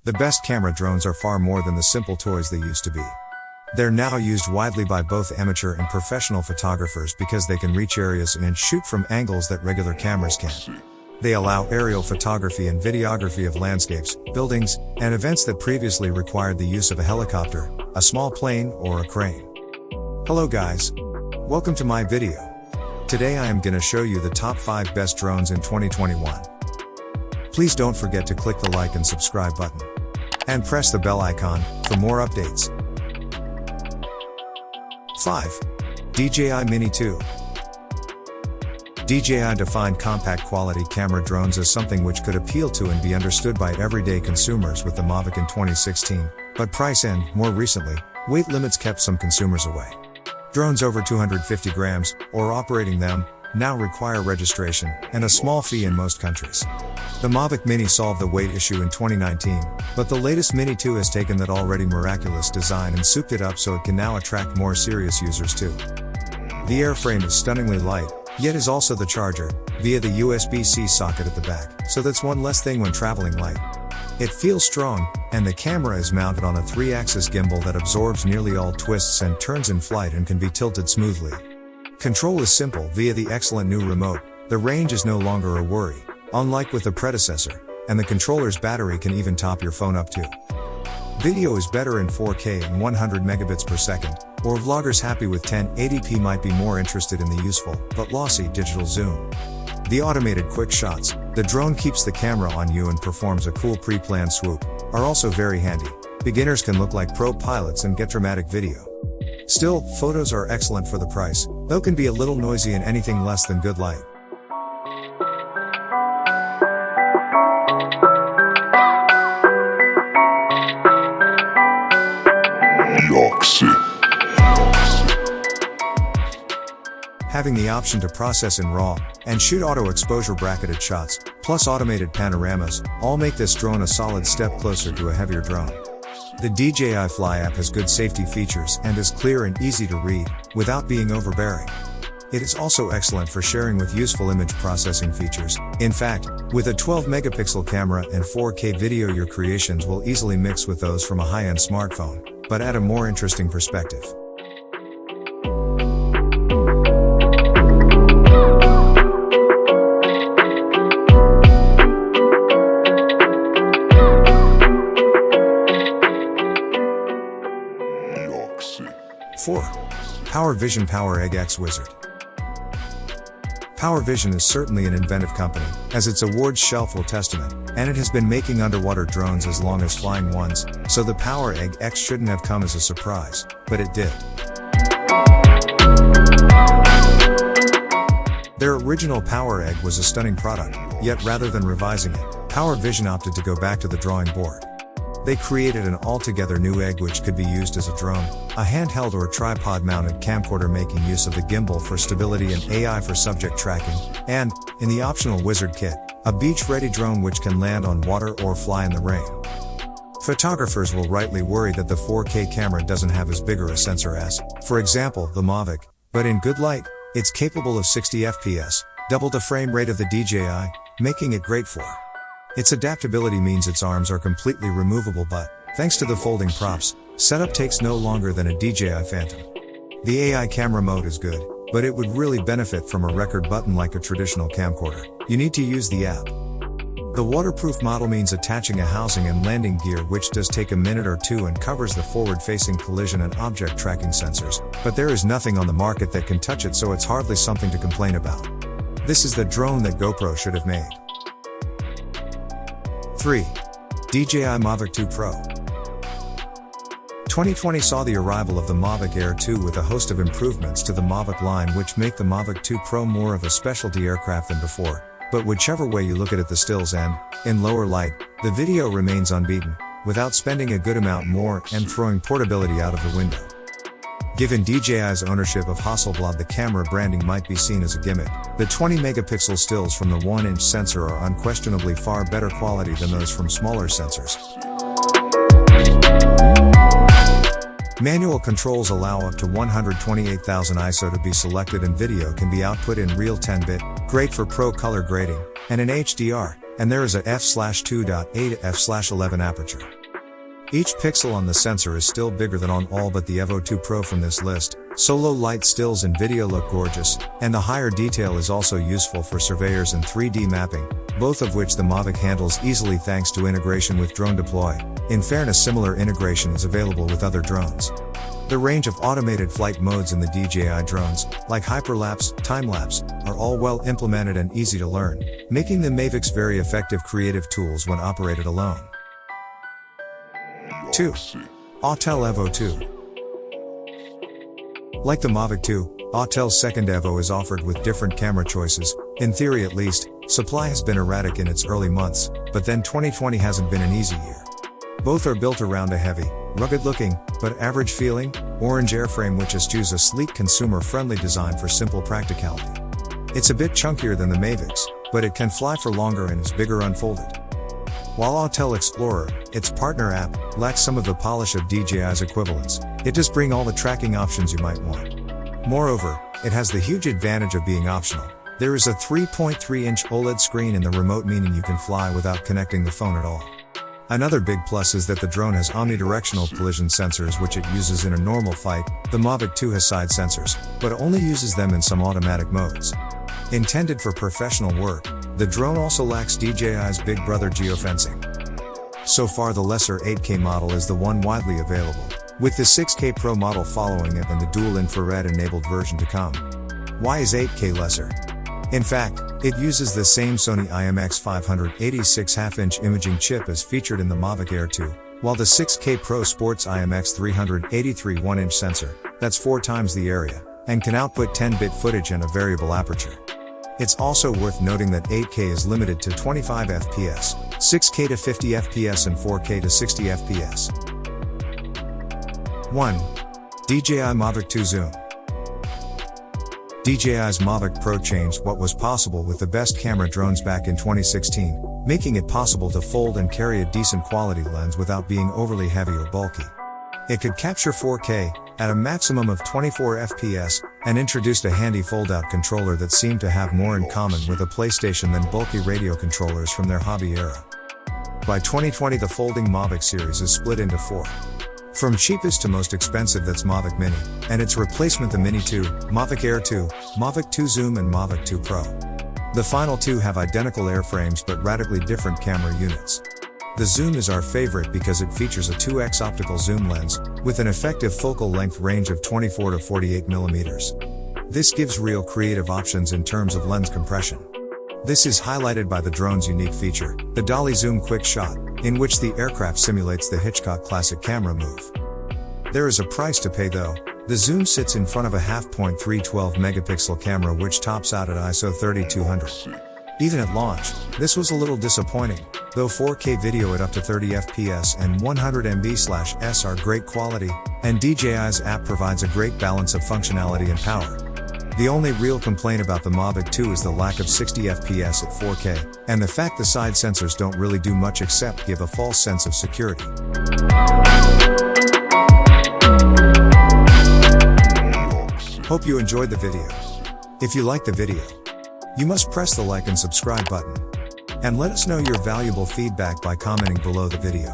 The best camera drones are far more than the simple toys they used to be. They're now used widely by both amateur and professional photographers because they can reach areas and shoot from angles that regular cameras can't. They allow aerial photography and videography of landscapes, buildings, and events that previously required the use of a helicopter, a small plane, or a crane. Hello guys. Welcome to my video. Today I am gonna show you the top 5 best drones in 2021. Please don't forget to click the like and subscribe button. And press the bell icon for more updates. 5. DJI Mini 2. DJI defined compact quality camera drones as something which could appeal to and be understood by everyday consumers with the Mavic in 2016, but price and, more recently, weight limits kept some consumers away. Drones over 250 grams, or operating them, now require registration and a small fee in most countries. The Mavic Mini solved the weight issue in 2019, but the latest Mini 2 has taken that already miraculous design and souped it up so it can now attract more serious users too. The airframe is stunningly light, yet is also the charger, via the USB-C socket at the back, so that's one less thing when traveling light. It feels strong, and the camera is mounted on a 3-axis gimbal that absorbs nearly all twists and turns in flight and can be tilted smoothly. Control is simple via the excellent new remote. The range is no longer a worry, unlike with the predecessor, and the controller's battery can even top your phone up too. Video is better in 4K and 100 megabits per second, or vloggers happy with 1080p might be more interested in the useful, but lossy digital zoom. The automated quick shots, the drone keeps the camera on you and performs a cool pre-planned swoop, are also very handy. Beginners can look like pro pilots and get dramatic video. Still, photos are excellent for the price, though can be a little noisy in anything less than good light. Having the option to process in RAW and shoot auto exposure bracketed shots, plus automated panoramas, all make this drone a solid step closer to a heavier drone. The DJI Fly app has good safety features and is clear and easy to read, without being overbearing. It is also excellent for sharing with useful image processing features. In fact, with a 12-megapixel camera and 4K video, your creations will easily mix with those from a high-end smartphone, but add a more interesting perspective. Powervision Poweregg x Wizard. Powervision is certainly an inventive company, as its awards shelf will testament, and it has been making underwater drones as long as flying ones, so the Poweregg X shouldn't have come as a surprise, but it did. Their original Poweregg was a stunning product, yet rather than revising it, Powervision opted to go back to the drawing board. They created an altogether new egg which could be used as a drone, a handheld or tripod-mounted camcorder making use of the gimbal for stability and AI for subject tracking, and, in the optional Wizard kit, a beach-ready drone which can land on water or fly in the rain. Photographers will rightly worry that the 4K camera doesn't have as big a sensor as, for example, the Mavic, but in good light, it's capable of 60 FPS, double the frame rate of the DJI, making it great for. Its adaptability means its arms are completely removable, but, thanks to the folding props, setup takes no longer than a DJI Phantom. The AI camera mode is good, but it would really benefit from a record button like a traditional camcorder. You need to use the app. The waterproof model means attaching a housing and landing gear which does take a minute or two and covers the forward-facing collision and object tracking sensors, but there is nothing on the market that can touch it, so it's hardly something to complain about. This is the drone that GoPro should have made. 3. DJI Mavic 2 Pro. 2020 saw the arrival of the Mavic Air 2 with a host of improvements to the Mavic line which make the Mavic 2 Pro more of a specialty aircraft than before, but whichever way you look at it, the stills and, in lower light, the video remains unbeaten, without spending a good amount more and throwing portability out of the window. Given DJI's ownership of Hasselblad, the camera branding might be seen as a gimmick. The 20-megapixel stills from the 1-inch sensor are unquestionably far better quality than those from smaller sensors. Manual controls allow up to 128,000 ISO to be selected, and video can be output in real 10-bit, great for pro color grading, and in HDR, and there is a f/2.8 to f/11 aperture. Each pixel on the sensor is still bigger than on all but the Evo 2 Pro from this list, so low light stills and video look gorgeous, and the higher detail is also useful for surveyors and 3D mapping, both of which the Mavic handles easily thanks to integration with Drone Deploy. In fairness, similar integration is available with other drones. The range of automated flight modes in the DJI drones, like hyperlapse, time-lapse, are all well implemented and easy to learn, making the Mavics very effective creative tools when operated alone. 2. Autel Evo 2. Like the Mavic 2, Autel's second Evo is offered with different camera choices. In theory at least, supply has been erratic in its early months, but then 2020 hasn't been an easy year. Both are built around a heavy, rugged-looking, but average-feeling, orange airframe which eschews a sleek consumer-friendly design for simple practicality. It's a bit chunkier than the Mavics, but it can fly for longer and is bigger unfolded. While Autel Explorer, its partner app, lacks some of the polish of DJI's equivalents, it does bring all the tracking options you might want. Moreover, it has the huge advantage of being optional. There is a 3.3-inch OLED screen in the remote, meaning you can fly without connecting the phone at all. Another big plus is that the drone has omnidirectional collision sensors which it uses in a normal fight. The Mavic 2 has side sensors, but only uses them in some automatic modes. Intended for professional work, the drone also lacks DJI's Big Brother geofencing. So far the lesser 8K model is the one widely available, with the 6K Pro model following it and the dual infrared enabled version to come. Why is 8K lesser? In fact, it uses the same Sony IMX586 half-inch imaging chip as featured in the Mavic Air 2, while the 6K Pro sports IMX383 1-inch sensor, that's 4 times the area, and can output 10-bit footage and a variable aperture. It's also worth noting that 8K is limited to 25 FPS, 6K to 50 FPS and 4K to 60 FPS. 1. DJI Mavic 2 Zoom. DJI's Mavic Pro changed what was possible with the best camera drones back in 2016, making it possible to fold and carry a decent quality lens without being overly heavy or bulky. It could capture 4K, at a maximum of 24 FPS, and introduced a handy fold-out controller that seemed to have more in common with a PlayStation than bulky radio controllers from their hobby era. By 2020 the folding Mavic series is split into 4. From cheapest to most expensive, that's Mavic Mini, and its replacement the Mini 2, Mavic Air 2, Mavic 2 Zoom and Mavic 2 Pro. The final two have identical airframes but radically different camera units. The Zoom is our favorite because it features a 2x optical zoom lens, with an effective focal length range of 24 to 48 mm. This gives real creative options in terms of lens compression. This is highlighted by the drone's unique feature, the Dolly Zoom Quick Shot, in which the aircraft simulates the Hitchcock classic camera move. There is a price to pay though. The Zoom sits in front of a f/.3 12 megapixel camera which tops out at ISO 3200. Even at launch, this was a little disappointing, though 4K video at up to 30 FPS and 100 MB/s are great quality, and DJI's app provides a great balance of functionality and power. The only real complaint about the Mavic 2 is the lack of 60 FPS at 4K, and the fact the side sensors don't really do much except give a false sense of security. Hope you enjoyed the video. If you liked the video, you must press the like and subscribe button. And let us know your valuable feedback by commenting below the video.